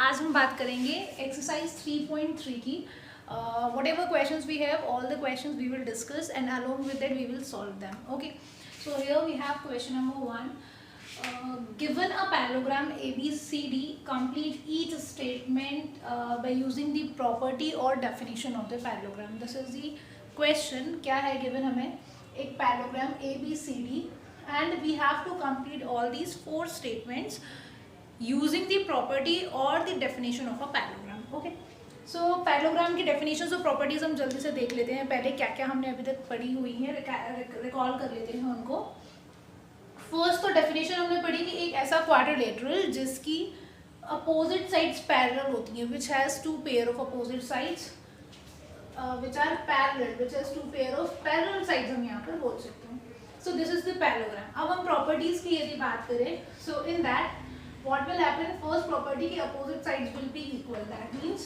आज हम बात करेंगे एक्सरसाइज 3.3 की. Whatever questions we have, all the questions we will discuss, and along with that we will solve them. Okay, so here we have question number 1. Given a parallelogram ABCD, complete each statement by using the property or definition of the parallelogram. This is the question. क्या है given हमें एक parallelogram ABCD and we have to complete all these 4 statements using the property or the definition of a parallelogram. Okay, so parallelogram की definitions और properties हम जल्दी से देख लेते हैं. पहले क्या क्या हमने अभी तक पढ़ी हुई हैं रिकॉल कर लेते हैं उनको. फर्स्ट तो डेफिनेशन हमने पढ़ी कि एक ऐसा क्वाड्रिलेटरल जिसकी अपोजिट साइड्स पैरेलल होती हैं, which has two pair of opposite sides which are parallel, which has two pair of parallel sides हम यहाँ पर बोल सकते हैं. So this is the parallelogram. अब हम प्रॉपर्टीज की यदि बात करें, so in that what will happen, first property के opposite sides will be equal, that means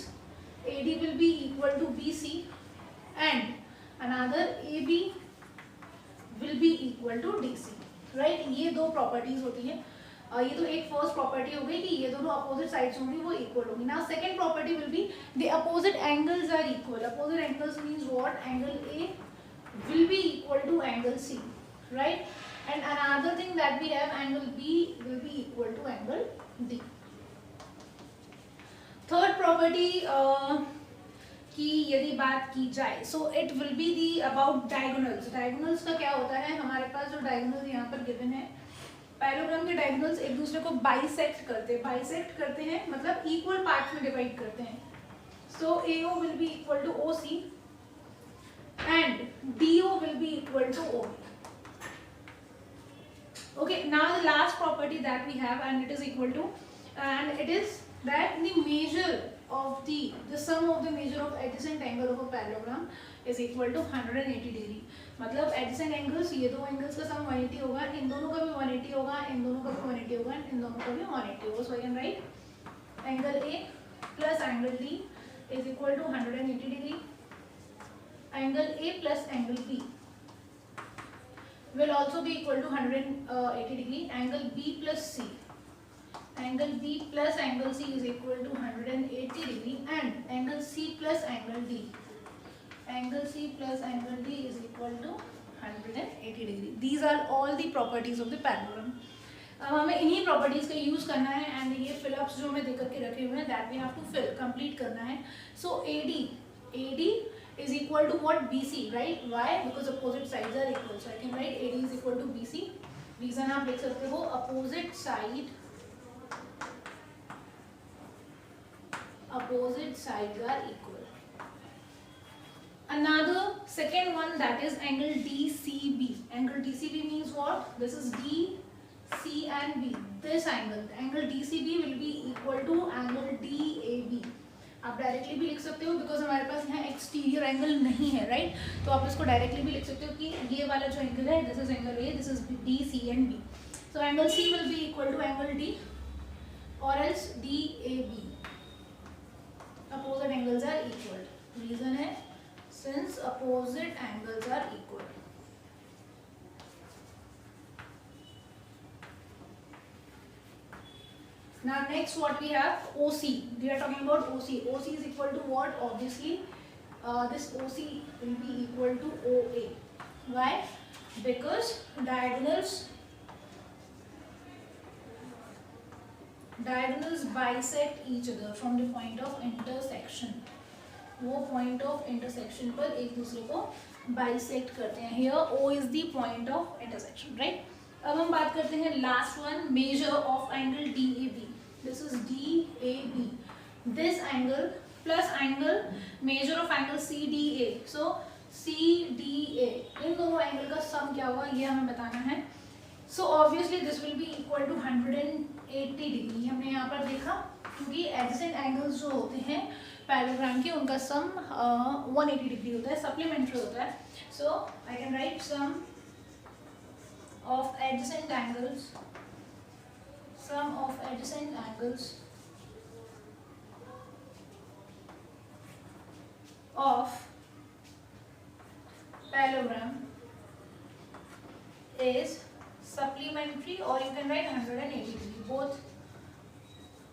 AD will be equal to BC and another AB will be equal to DC, right? ये दो properties होती हैं. ये तो एक first property हो गई कि ये दोनों opposite sides होंगी वो equal होंगी. Now second property will be the opposite angles are equal. Opposite angles means what? Angle A will be equal to angle C, right? And another thing that we have, angle B will be equal to angle D. Third property की यदि बात की जाए, so it will be the about diagonals. Diagonals का क्या होता है, हमारे पास जो diagonals यहाँ पर given है, पैरेललोग्राम के diagonals एक दूसरे को bisect करते हैं मतलब equal parts में divide करते हैं. So AO will be equal to OC and DO will be equal to OB. Okay, now the last property that we have, and it is equal to, and it is that the measure of the sum of the measure of adjacent angle of a parallelogram is equal to 180 degree. मतलब adjacent angles, ये दो angles का sum 180 होगा, इन दोनों का भी 180 होगा, इन दोनों का भी 180 होगा, इन दोनों का भी 180 होगा. So I can write angle A plus angle D is equal to 180 degree. Angle A plus angle B will also be equal to 180 degree. Angle B plus C, angle B plus angle C is equal to 180 degree, and angle C plus angle D, angle C plus angle D is equal to 180 degree. These are all the properties of the parallelogram. अब हमें इन्हीं properties का use करना है, and ये fill-ups जो मैं दे करके रखे हुए हैं that we have to fill, complete करना है. So AD is equal to what? BC, right? Why? Because opposite sides are equal. So I can write AD is equal to BC. Reason आप लिख सकते हो, opposite sides are equal. Another second one, that is angle DCB. Angle DCB means what? This is D, C and B. This angle DCB will be equal to angle DAB. आप directly भी लिख सकते हो because हमारे पास यहाँ exterior angle नहीं है, right? तो आप इसको डायरेक्टली भी लिख सकते हो कि ये वाला जो एंगल है, this is angle A, this is D, C and B. So angle C will be equal to angle D और else D A B. Opposite angles are equal. Reason है since opposite angles are equal. Now next what we have, OC. We are talking about OC. OC is equal to what? Obviously, this OC will be equal to OA. Why? Because diagonals bisect each other from the point of intersection. वो point of intersection पर एक दूसरे को bisect करते हैं. Here O is the point of intersection, right? अब हम बात करते हैं last one, measure of angle DAB. This is DAB. This angle plus angle measure of angle CDA. So CDA, इन दोनों एंगल का सम क्या होगा ये हमें बताना है. So obviously this will be equal to 180 degree. हमने यहाँ पर देखा क्योंकि एडजेसेंट एंगल्स जो होते हैं पैरेललोग्राम के, उनका सम 180 डिग्री होता है, सप्लीमेंट्री होता है. So I can write sum of adjacent angles, sum of adjacent angles of parallelogram is supplementary, or you can write 180 degree. Both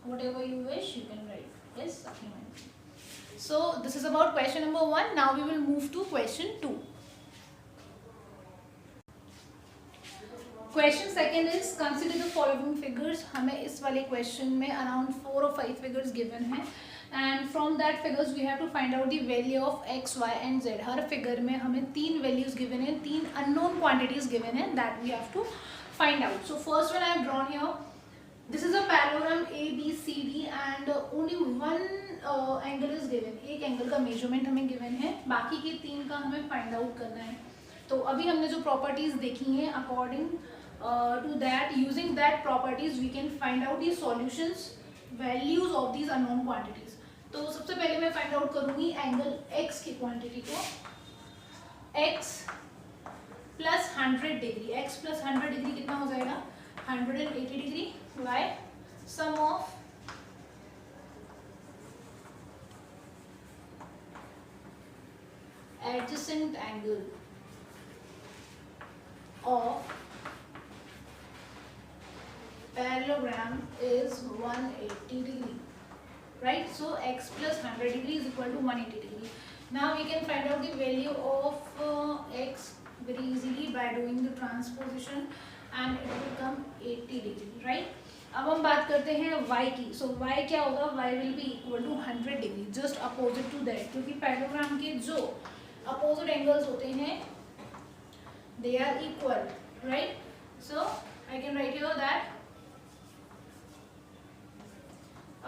whatever you wish you can write. Yes, supplementary. So this is about question number 1. Now we will move to question 2. Question second is consider the following figures. हमें इस वाले question में around 4 और 5 figures given हैं and from that figures we have to find out the value of x y and z. हर figure में हमें 3 values given हैं, 3 अननोन क्वांटिटीज गिवन हैं that we have to find out. So first one I have drawn here. This is a parallelogram A B C D and only one angle is given. एक angle का measurement हमें given है, बाकी के 3 का हमें find out करना है. तो अभी हमने जो प्रॉपर्टीज देखी हैं according to that, using that properties we can find out the solutions values of these unknown quantities. तो सबसे पहले मैं फाइंड आउट करूंगी एंगल x की क्वांटिटी को. x plus 100 degree, x plus 100 degree कितना हो जाएगा 180 degree by sum of adjacent angle of parallelogram is 180 degree, right? So x plus 100 degree is equal to 180 degree. Now we can find out the value of x very easily by doing the transposition and it will become 80 degree, right? अब हम बात करते हैं y की. So y क्या होगा, y will be equal to 100 degree, just opposite to that, क्योंकि पैराग्राम के जो opposite angles होते हैं they are equal, right? So I can write here that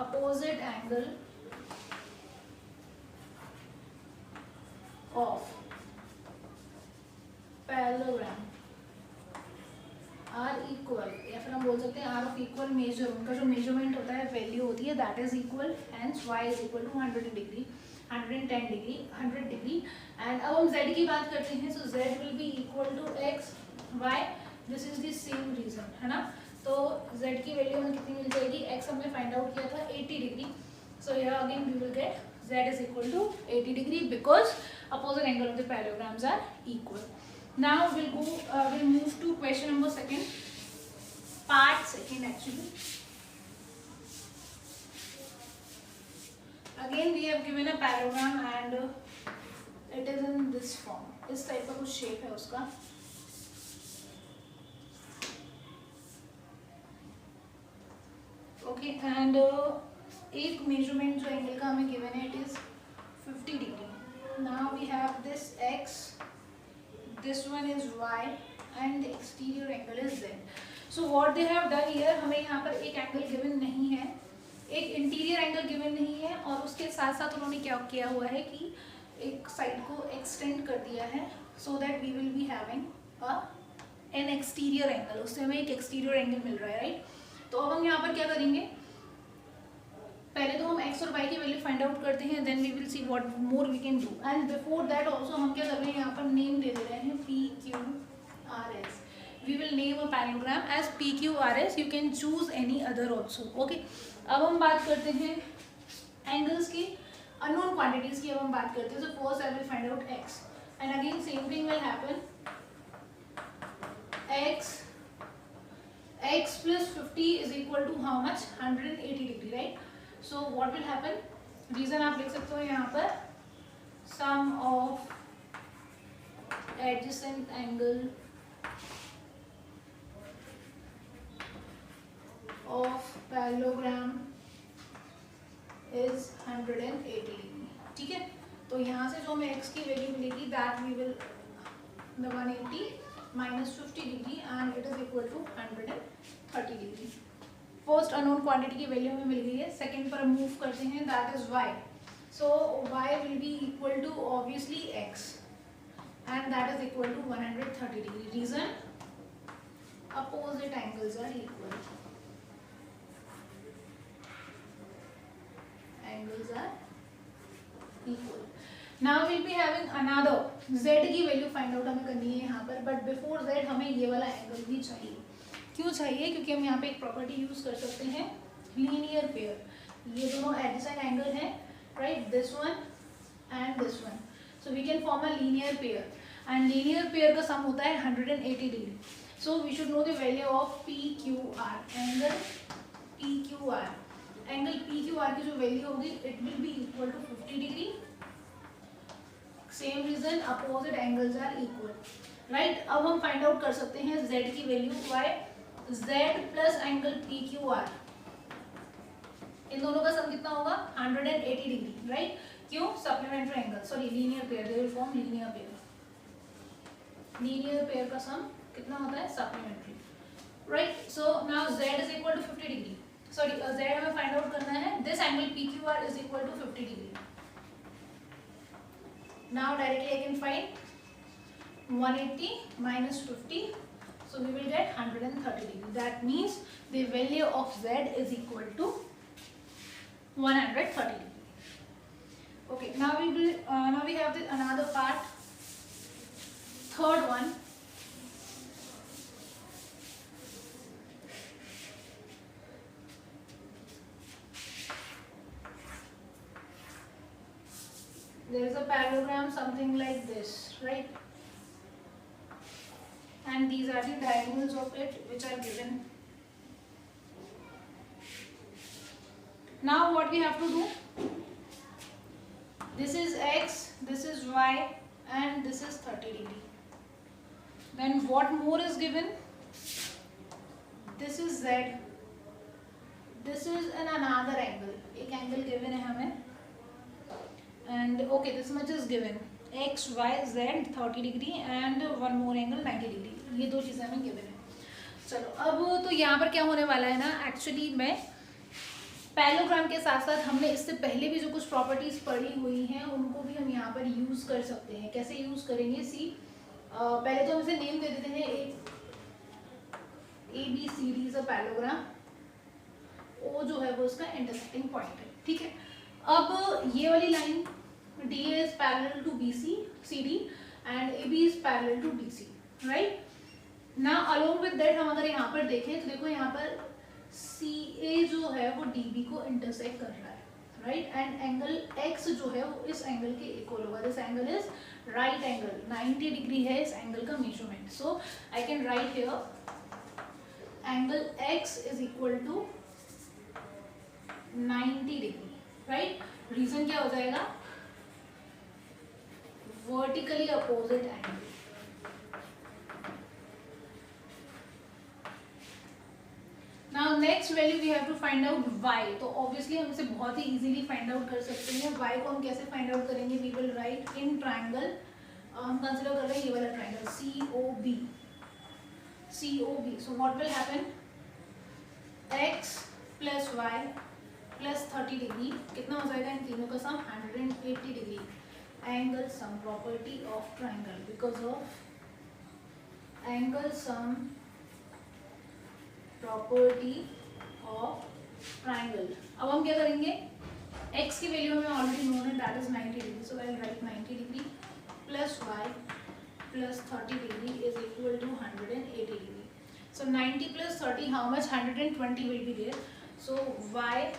opposite angle of parallelogram are equal, या फिर हम बोल सकते हैं आर ऑफ इक्वल मेजर. उनका जो मेजरमेंट होता है वैल्यू होती है that is equal, hence y is equal to 100 degree 110 degree 100 degree. And अब हम z की बात करते हैं. So z will be equal to x y. This is the same reason, है ना. तो z की वैल्यू हमें कितनी मिल जाएगी, x हमने फाइंड आउट किया था 80 degree. So here again we will get z is equal to 80 degree because opposite angle of the parallelograms are equal. Now will move to question number second, part second actually. Again we have given a parallelogram and it is in this form. इस type का कुछ shape है उसका. Okay and एक measurement जो angle का हमें given है it is 50 degree. Now we have this x, this one is y and the exterior angle is z. So what they have done here, हमें यहाँ पर एक एंगल गिवन नहीं है, एक इंटीरियर एंगल गिवन नहीं है और उसके साथ साथ उन्होंने क्या किया हुआ है कि एक साइड को एक्सटेंड कर दिया है so that we will be having an exterior angle. उससे हमें एक एक्सटीरियर एंगल मिल रहा है, राइट? तो अब हम यहाँ पर क्या करेंगे, पहले तो हम x और y की वैल्यू फाइंड आउट करते हैं, then we will see what more we can do. And before that also हम क्या कर रहे हैं, यहाँ पर नेम दे दे रहे हैं PQRS. We will name a parallelogram as PQRS. You can choose any other also. Okay, अब हम बात करते हैं एंगल्स की, अननोन क्वांटिटीज की अब हम बात करते हैं. So first I will find out x and again same thing will happen. x plus 50 is equal to how much, 180 degree, right? So what will happen, reason आप लिख सकते हो यहाँ पर, sum of adjacent angle of parallelogram is 180 degree. ठीक है, तो यहाँ से जो हमें x की वैल्यू मिलेगी that we will the 180 minus 50 degree and it is equal to 130 degree. First unknown quantity की वैल्यू हमें मिल गई है. सेकंड पर मूव करते हैं that is y. So y will be equal to obviously x and that is equal to 130 degree. Reason, opposite angles are equal. Angles are equal. Now we'll be having another z की value find out हमें करनी है यहाँ पर, but before z हमें ये वाला angle भी चाहिए. क्यों चाहिए, क्योंकि हम यहाँ पे एक प्रॉपर्टी यूज कर सकते हैं, लीनियर पेयर. ये दोनों एडजेसेंट एंगल हैं, right, this one and this one. So we can form a linear pair and linear pair का सम होता है 180 degree. So we should know the value of PQR, angle PQR. Angle P Q R की जो value होगी it will be equal to 50 degree. Same reason, opposite angles are equal, right. अब हम find out कर सकते हैं z की value. Y z plus angle P Q R, इन दोनों का सम कितना होगा 180 डिग्री, राइट. क्यों? Supplementary angle, sorry linear pair, they will form linear pair. Linear pair का सम कितना होता है? Supplementary, right. So now z is equal to 50 degree, sorry z हमें फाइंड आउट करना है. This angle P Q R is equal to 50 degree. Now directly I can find 180 minus 50, so we will get 130 degree. That means the value of z is equal to 130 degree. Okay, now we have another part, third one. There is a parallelogram something like this, right? And these are the diagonals of it which are given. Now what we have to do? This is x, this is y, and this is 30 degree. Then what more is given? This is z. This is another angle. एक angle given है हमें. And okay, this much is given, x y z 30 degree and one more angle 90 degree. ये दो चीज़ें हमें given है. चलो अब तो यहाँ पर क्या होने वाला है ना, एक्चुअली मैं पैरेललोग्राम के साथ साथ हमने इससे पहले भी जो कुछ प्रॉपर्टीज पढ़ी हुई हैं उनको भी हम यहाँ पर यूज़ कर सकते हैं. कैसे यूज़ करेंगे? सी पहले तो हम इसे नेम दे देते हैं, A B C D is a parallelogram. O जो है वो उसका इंटरसेक्टिंग पॉइंट है, ठीक है. अब ये वाली line D is parallel to BC, CD and AB is parallel to DC, right? Now along with that हम अगर यहाँ पर देखें तो देखो यहाँ पर CA जो है वो DB को इंटरसेक्ट कर रहा है, right? And angle X जो है वो इस एंगल के इक्वल होगा. This angle is right angle, 90 degree है इस एंगल का measurement. So I can write here angle X is equal to 90 degree, right? Reason क्या हो जाएगा? vertically opposite angle. Now next value we have to find out y. तो obviously हम इसे बहुत ही easily find out कर सकते हैं. y को हम कैसे find out करेंगे? We will write in triangle. हम consider कर रहे हैं ये वाला triangle COB. COB. So what will happen? x plus y plus 30 degree कितना हो जाएगा? इन तीनों का सम 180 degree. Angle sum, property of triangle, because of angle sum property of triangle. अब हम क्या करेंगे? x की वैल्यू हमें ऑलरेडी नोन है, that is 90 degree. So I will write 90 degree plus y plus 30 degree is equal to 180 degree. So 90 plus 30, how much? 120 will be there. So y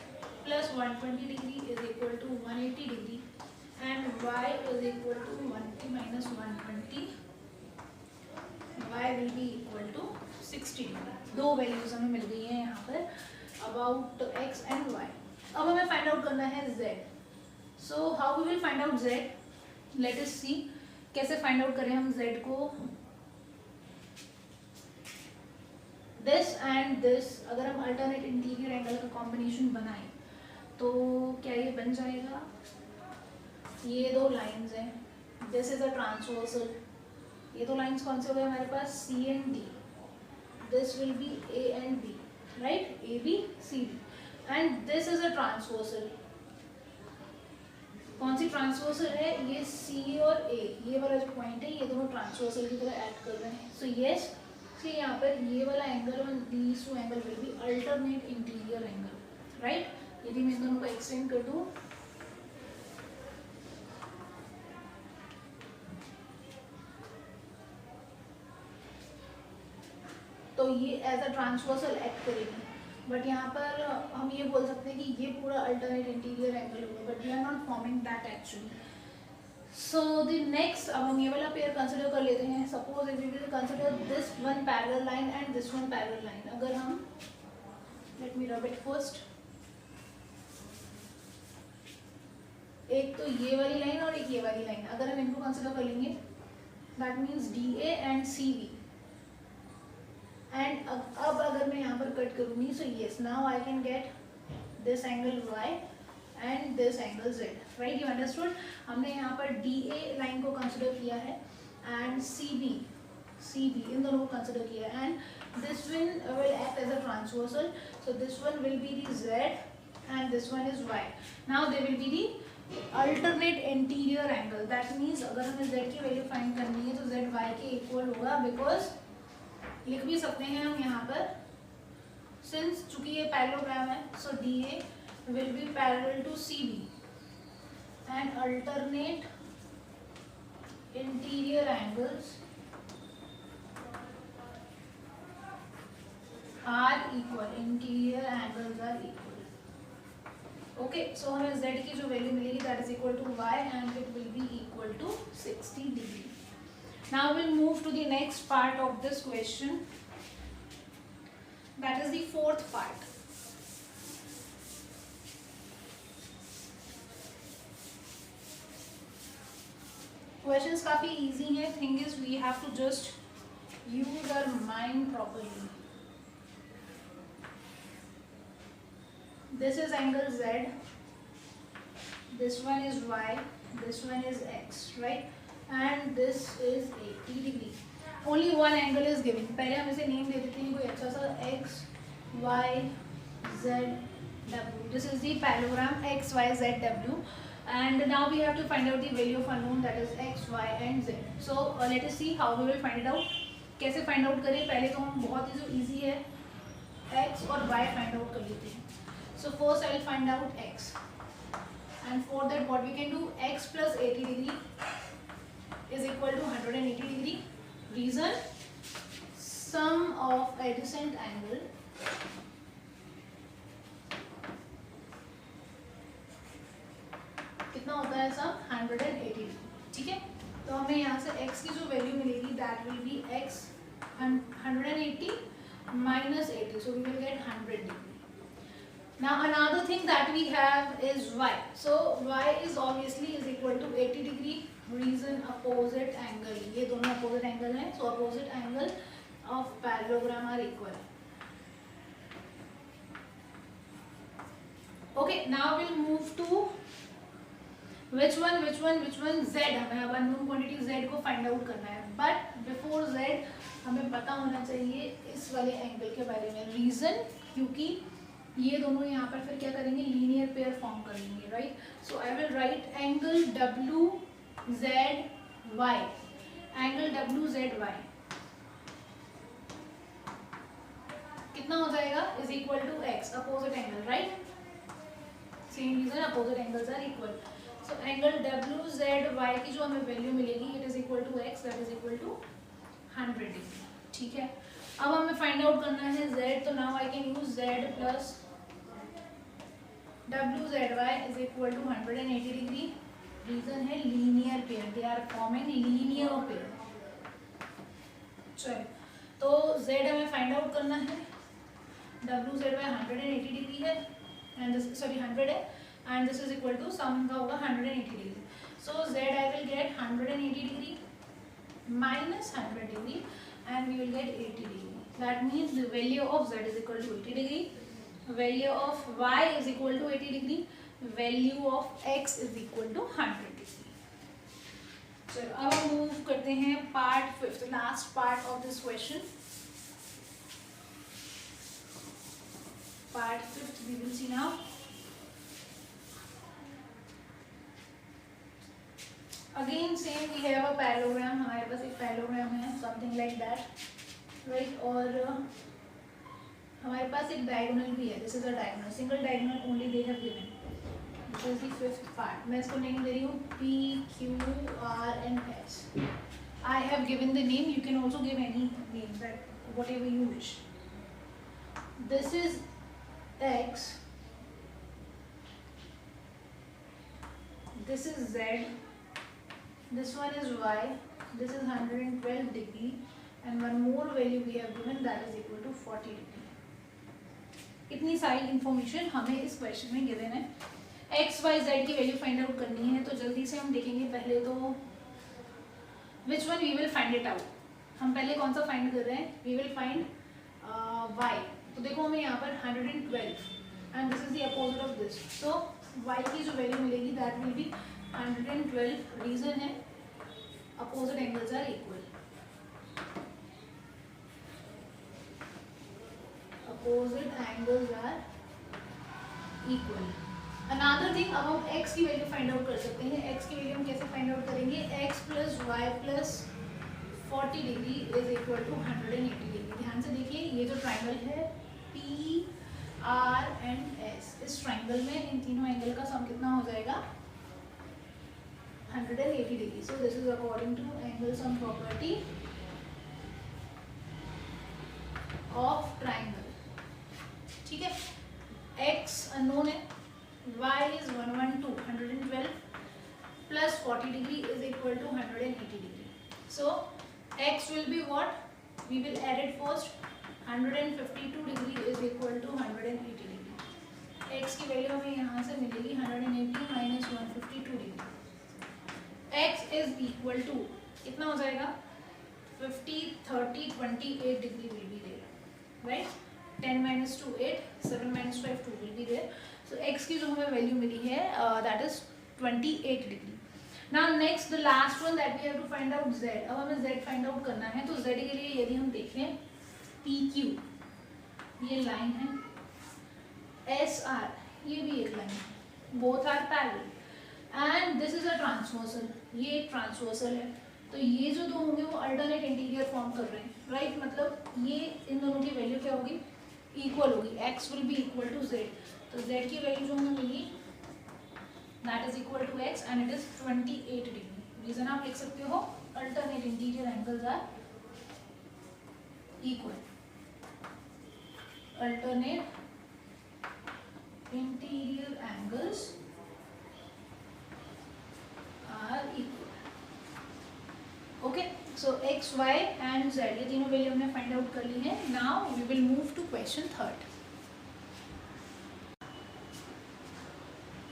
plus 120 degree is equal to 180 degree. And y is equal to 180 minus 120, y will be equal to 60 degree. दो values हमें मिल गई हैं यहाँ पर about x and y. अब हमें find out करना है z. So how we will find out z? Let us see कैसे फाइंड आउट करें हम z को. This and this अगर हम अल्टरनेट इंटीरियर एंगल का कॉम्बिनेशन बनाएं तो क्या ये बन जाएगा? ये दो लाइंस हैं, दिस इज अ ट्रांसवर्सल. ये दो लाइंस कौन से हो गए हमारे पास? C and D. This will B A and B, right? AB CD. And this is a transversal. कौन सी ट्रांसवर्सल है? ये C और A, ये वाला जो पॉइंट है ये दोनों ट्रांसवर्सल की तरह ऐड कर रहे हैं. सो यस, सी यहाँ पर ये वाला एंगल और these two angle will be alternate interior angle, right? यदि मैं इन दोनों को एक्सटेंड कर दूँ तो ये एज अ ट्रांसवर्सल एक्ट करेगी. बट यहाँ पर हम ये बोल सकते हैं कि ये पूरा अल्टरनेट इंटीरियर एंगल होगा, but we are not forming that actually. So the next, अब हम ये वाला पेयर कंसिडर कर लेते हैं. Suppose if we will consider this one parallel line and this one parallel line. अगर हम, let me rub it first. एक तो ये वाली लाइन और एक ये वाली लाइन, अगर हम इनको कंसिडर कर लेंगे that means DA and CV। And अब अगर मैं यहाँ पर कट करूँगी, so yes now I can get this angle Y and this angle Z, right? You understood? हमने यहाँ पर DA लाइन को कंसिडर किया है एंड CB इन दोनों को कंसिडर किया है, and this one will act as a transversal, so this one will be the Z and this one is Y। Now they will be the alternate interior angle, that means अगर हमें Z की value find करनी है तो Z Y के equal होगा, because लिख भी सकते हैं हम यहाँ पर, सिंस चूंकि ये पैरेललोग्राम है, सो DA will be parallel to CB and alternate interior angles are equal, interior angles are equal। okay, so हमें Z की जो वैल्यू मिलेगी that is equal to Y and it will be equal to 60 degree। now we'll move to the next part of this question, that is the fourth part। Questions काफ़ी easy हैं, thing is we have to just use our mind properly. This is angle Z, this one is Y, this one is X, right? And this is 80 degree. Only one angle is given. पहले हम इसे name दे देते हैं कोई अच्छा सा, X Y Z W। This is the parallelogram X Y Z W। And now we have to find out the value of unknown, that is X, Y and Z। So let us see how we will find it out। कैसे find out करें? पहले तो हम बहुत ही जो easy है X और Y find out कर लेते हैं। So first I will find out X, and for that what we can do, X plus 80 degree is equal to 180 degree। Reason, sum of adjacent angle कितना होता है सब? 180। ठीक है, तो हमें यहाँ से x की जो वैल्यू मिलेगी that will B x 180 minus 80, so we will get 100 degree। now another thing that we have is y, so y is obviously is equal to 80 degree। reason, opposite angle, ये दोनों opposite angle हैं, so opposite angle of parallelogram are equal। okay, now we'll move to which one Z। हमें अब unknown quantity Z को find out करना है, but before Z हमें पता होना चाहिए इस वाले एंगल के बारे में। रीजन, क्योंकि ये दोनों यहाँ पर फिर क्या करेंगे, लीनियर पेयर फॉर्म करेंगे, right? So I will write angle WZY, angle WZY कितना हो जाएगा, is equal to X, opposite angle, right? Same reason, opposite angles are equal. So angle WZY की जो हमें वैल्यू मिलेगी, it is equal to X, that is equal to 100 degree। ठीक है, अब हमें फाइंड आउट करना है Z, तो now I can use Z plus WZY is equal to 180 degree। Reason है linear pair, they are forming linear pair। चलो, तो Z हमें फाइंड आउट करना है, WZY 180 डिग्री है, एंड दिस सॉरी 100 है, and this is equal to sum का होगा 180 degree। so Z I will get 180 degree minus 100 degree and we will get 80 degree। that means the value of Z is equal to 80 degree, value of Y is equal to 80 degree, value of X is equal to 100 degree। चलो अब हम move करते हैं part fifth, last part of this question. Part fifth we will see now। Again same we have a parallelogram, हमारे पास एक parallelogram है something like that, right? और हमारे पास एक डायगोनल भी है, this is a diagonal, single diagonal only they have given. This is the fifth part. मैं इसको नेम दे रही हूँ PQR and S। I have given the name, you can also give any name that what ever you wish. This is X, this is Z, this one is Y, this is 112 degree, and one more value we have given that is equal to 40 degree। इतनी सारी information हमें इस question में given है। X Y Z की value find out करनी है, तो जल्दी से हम देखेंगे पहले तो which one we will find it out. हम पहले कौन सा फाइंड कर रहे हैं, वी विल फाइंड वाई। तो देखो हमें यहाँ पर 112 and this is the opposite of this, so Y की जो वैल्यू मिलेगी दैट विल बी 112। रीजन है opposite angles are equal, opposite angles are equal. Another thing, अब हम x की वैल्यू फाइंड आउट कर सकते हैं। x की वैल्यू हम कैसे फाइंड आउट करेंगे, x plus Y plus 40 degree is equal to 180 degree. ध्यान से देखिए, ये जो ट्राइंगल है पी आर एंड एस, इस ट्राइंगल में इन तीनों एंगल का सम कितना हो जाएगा 180 degree. So this is according to angle sum property of triangle. ठीक है, x अननोन है, y is 112 plus 40 degree is equal to 180 degree. So x will be what? We will add it first. 152 degree is equal to 180 degree. x की value हमें यहाँ से मिलेगी 180 minus 152 degree. x is equal to कितना हो जाएगा 50, 30, 28 degree will be there, right? 10 minus 2 8, 7 minus 5 2 will be there. So x की जो हमें वैल्यू मिली है that is 28 degree. Now next the last one that we have to find out z। अब हमें z find out करना है, तो z के लिए यदि हम देखें PQ, ये लाइन है, SR ये भी एक लाइन है, both are parallel and this is a transversal, ये एक ट्रांसवर्सल है। तो ये जो दो होंगे वो अल्टरनेट इंटीरियर फॉर्म कर रहे हैं, राइट? मतलब ये इन दोनों की वैल्यू क्या होगी, इक्वल होगी, x will be equal to z। तो z की वैल्यू जो हमें मिली that is equal to x and it is 28 degree. Reason आप लिख सकते हो, alternate interior angles are equal, alternate interior angles are equal. Okay, so x, y and z ये तीनों वैल्यू हमने फाइंड आउट कर ली है। Now we will move to question third.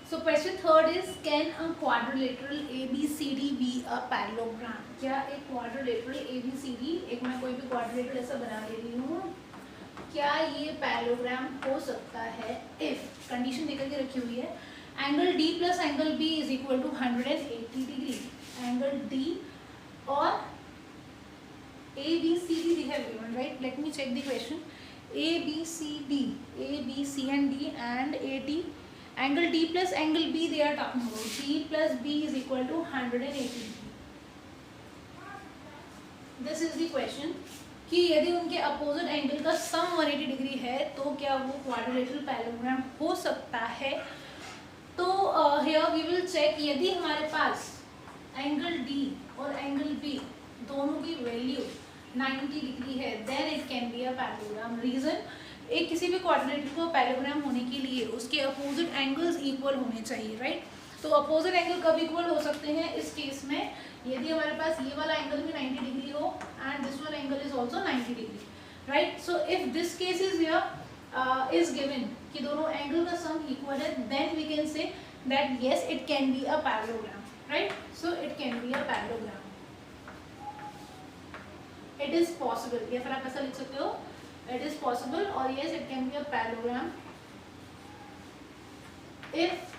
So question third is, can a quadrilateral ABCD be a parallelogram? क्या एक quadrilateral ABCD, एक मैं कोई भी quadrilateral ऐसा बना ले रही हूँ, क्या ये parallelogram हो सकता है? if condition देकर के रखी हुई है, angle D plus angle B is equal to 180 degree, angle D और ABCD they have given, right? Let me check the question. ABCD, A, B, C and D and AD, angle D plus angle B they are talking about. D plus B is equal to 180 degree. This is the question कि यदि उनके opposite angle का सम 180 degree है तो क्या वो quadrilateral parallelogram हो सकता है? तो हियर वी विल चेक, यदि हमारे पास एंगल D और एंगल B दोनों की वैल्यू 90 डिग्री है then it can be a parallelogram. Reason, एक किसी भी क्वाड्रिलेटरल को पैरेललोग्राम होने के लिए उसके अपोजिट एंगल्स इक्वल होने चाहिए, राइट? तो अपोजिट एंगल कब इक्वल हो सकते हैं? इस केस में यदि हमारे पास ये वाला एंगल भी 90 डिग्री हो and this one angle is also 90 degree, right? So if this case is here is given कि दोनों एंगल का सम इक्वल है, then we can say that yes it can be a parallelogram, right? So it can be a parallelogram, it is possible. या फिर आप ऐसा लिख सकते हो, it is possible, or yes it can be a parallelogram if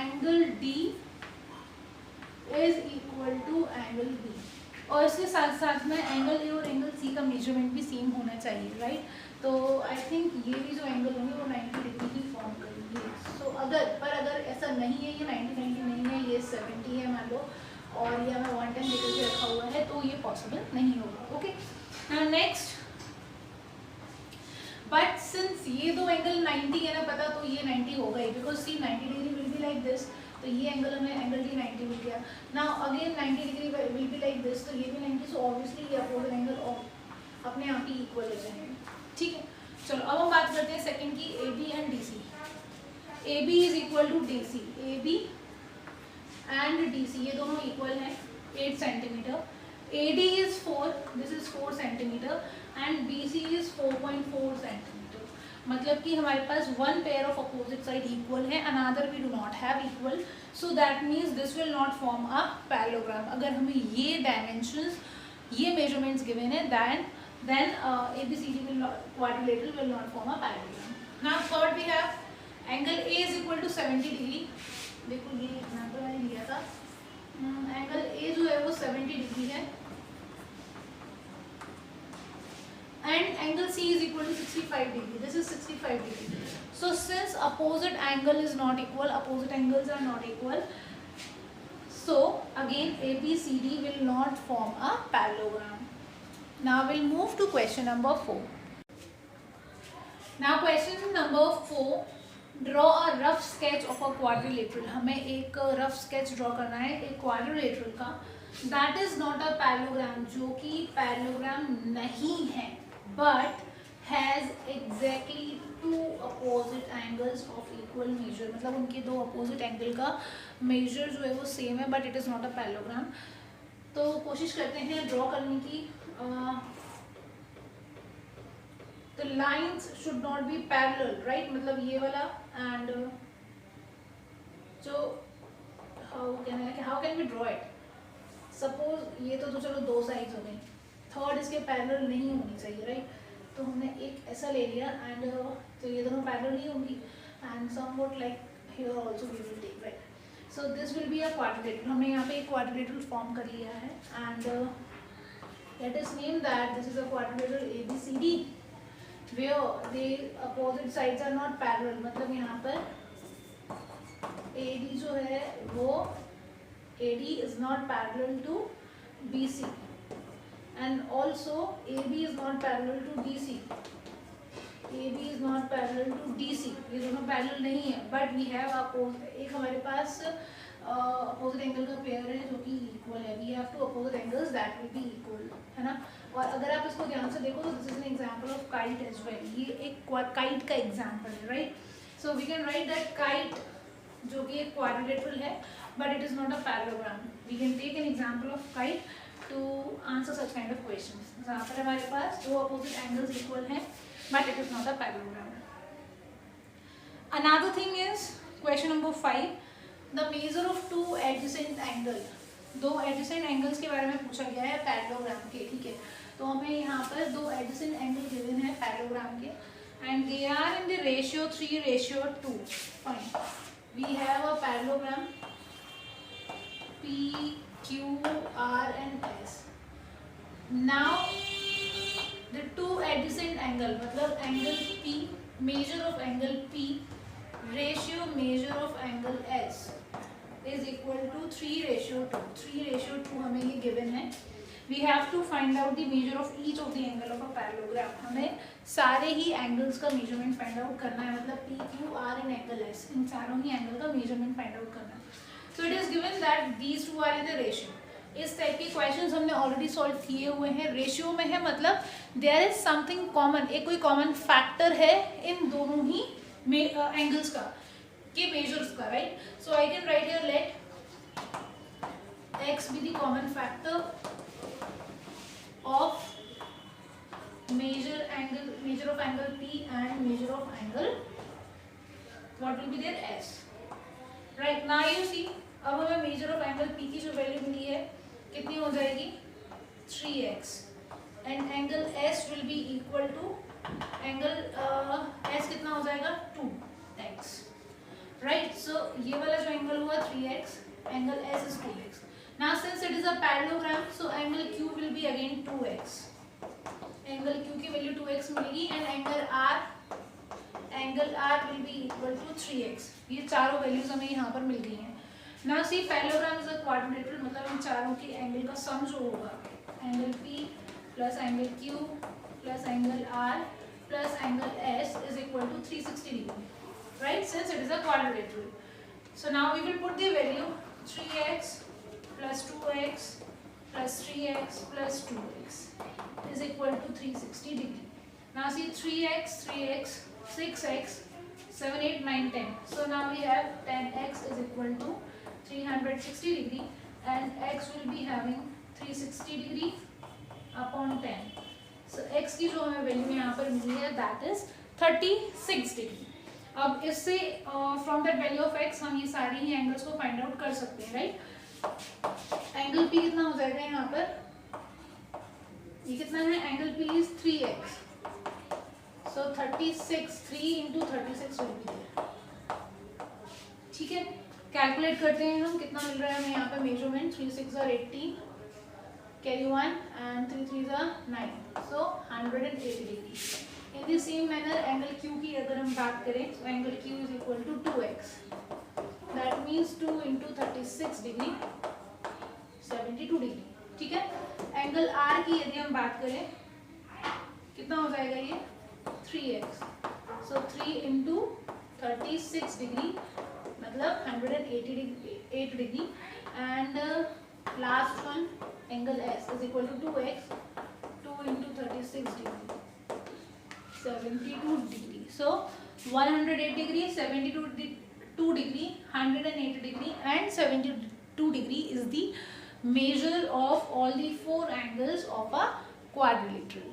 angle D is equal to angle B। और इसके साथ साथ में एंगल ए और एंगल सी का मेजरमेंट भी सेम होना चाहिए, राइट? तो आई थिंक ये भी जो एंगल होंगे वो 90 डिग्री की फॉर्म करेंगे। सो अगर ऐसा नहीं है, ये 90 नहीं है, ये 70 है मान लो, और ये हमें 110 डिग्री पे रखा हुआ है, तो ये पॉसिबल नहीं होगा। Okay, now next, but since ये दो एंगल 90 है ना पता, तो ये 90 होगा ही, because C 90 degree will be like this, तो ये एंगल हमें एंगल डी 90 मिल गया। Now again 90 degree will be like this, तो ये भी 90, सो ऑब्वियसली ये अपोजिट एंगल अपने आप ही इक्वल हो जाएंगे। ठीक है, चलो अब हम बात करते हैं सेकंड की, A B and D C. A B is equal to D C, A B and D C ये दोनों इक्वल हैं 8 centimetre. AD is 4, this is 4 centimeter and BC is 4.4 centimeter. मतलब कि हमारे पास one pair of opposite side equal है, another we do not have equal, so that means this will not form a parallelogram. अगर हमें ये dimensions, ये measurements given है, then ABCD quadrilateral will not form a parallelogram. Now third we have angle A is equal to 70 degree. देखो ये example मैंने लिया था, एंगल A जो है वो 70 डिग्री है, and angle C is equal to 65 degree. This is 65 degree. So since opposite angle is not equal, opposite angles are not equal, so again ABCD will not form a parallelogram. Now we'll move to question number 4. Now question number 4, draw a rough sketch of a quadrilateral. हमें एक rough sketch draw करना है एक quadrilateral का, that is not a parallelogram, जो कि parallelogram नहीं है, but has exactly two opposite angles of equal measure. मतलब उनके दो opposite angle का measure जो है वो same है, but it is not a parallelogram. तो कोशिश करते हैं draw करने की. The lines should not be parallel, right? मतलब ये वाला and जो how can we draw it? Suppose ये तो चलो दो sides हो गई, थर्ड इसके पैरेलल नहीं होनी चाहिए, राइट? तो हमने एक ऐसा ले लिया एंड तो ये दोनों पैरेलल नहीं होंगी, and somewhat like here also we will take, right? So this will be a quadrilateral. हमने यहाँ पे एक क्वाड्रिलेटरल फॉर्म कर लिया है and let us name that this is a quadrilateral ABCD where the opposite sides are not parallel. मतलब यहाँ पर AD जो है वो AD is not parallel to BC and also AB is not parallel to DC. AB is not parallel to DC. ये दोनों parallel नहीं है, but we have एक हमारे पास अपोजिट एंगल का पेयर है जो कि इक्वल है. We have two opposite angles that will be equal, है ना? और अगर आप इसको ध्यान से देखो तो this is an example of kite as well. ये एक काइट का एग्जांपल है, right? So we can write that kite जो कि एक क्वाड्रिलेटरल है but it is not a parallelogram. We can take an example of kite to answer such kind of questions. जहाँ पर हमारे पास दो अपोजिट एंगल्स इक्वल हैं but it is not a parallelogram. Another thing is question number 5, the measure of two adjacent angle. दो adjacent angles के बारे में पूछा गया है पैरेललोग्राम के, ठीक है? तो हमें यहाँ पर दो एडजेसेंट एंगल गिवन है पैरेललोग्राम के and they are in the ratio 3:2. Fine, we have a parallelogram P, Q, R and S. Now the two adjacent angle मतलब angle P, measure of angle P ratio measure of angle S is equal to 3:2. 3:2 हमें ये given है. We have to find out the measure of each of the angle of a parallelogram. हमें सारे ही angles का measurement find out करना है, मतलब P, Q, R and angle S, इन चारों ही angle का measurement find out करना है. So it is given that these two are in the ratio. इस टाइप के क्वेश्चंस हमने ऑलरेडी सॉल्व किए हुए हैं. रेशियो में है मतलब देयर इज समथिंग कॉमन, एक कोई कॉमन फैक्टर है इन दोनों ही एंगल्स का के मेजर्स का, right? So I can right here let x be the common factor of measure of angle P and measure of angle, what will be their S, right? Now you see, अब हमें measure of angle P की जो value मिली है कितनी हो जाएगी 3x and angle S will be equal to angle S कितना हो जाएगा 2x, राइट? सो ये वाला जो एंगल हुआ 3x, angle S is 2x. Now since it is a parallelogram, so angle Q will be again 2x. Angle Q की value 2x मिलेगी and angle R will be equal to 3x. ये चारों values हमें यहाँ पर मिल गई हैं. Now see, parallelogram is a quadrilateral, मतलब इन चारों के एंगल का सम जो होगा angle P plus angle Q plus angle R plus angle S is equal to 360 degree, right? Since it is a quadrilateral. So now we will put the value 3x plus 2x plus 3x plus 2x is equal to 360 degree. Now see 3x, 6x, 7, 8, 9, 10. So now we have 10x is equal to 360 degree and x will be having 360 degree upon 10. So x की जो हमें value यहाँ पर मिली है that is 36 degree. अब इससे from that value of x हम ये सारी ही एंगल्स को फाइंड आउट कर सकते हैं, राइट। एंगल पी कितना हो जाएगा यहाँ पर, ये कितना है, angle P is 3x, so 36, 3 into 36 will be there. ठीक है, कैलकुलेट करते हैं हम, कितना मिल रहा है हमें यहाँ पे measurement, 3 6 are 18, carry 1 and 3 3 are 9, so 180 degree. In the same manner angle Q की अगर हम बात करें, तो angle Q is equal to 2x, that means 2 into 36 degree 72 degree. ठीक है, एंगल आर की यदि हम बात करें, कितना हो जाएगा ये, 3x, सो 3 into 36 डिग्री मतलब 180 degree, and last one angle S is equal to 2x, 2 into 36 degree 72 degree, so 108 degree, 72 degree, 180 degree and 72 degree is the measure of all the four angles of a quadrilateral.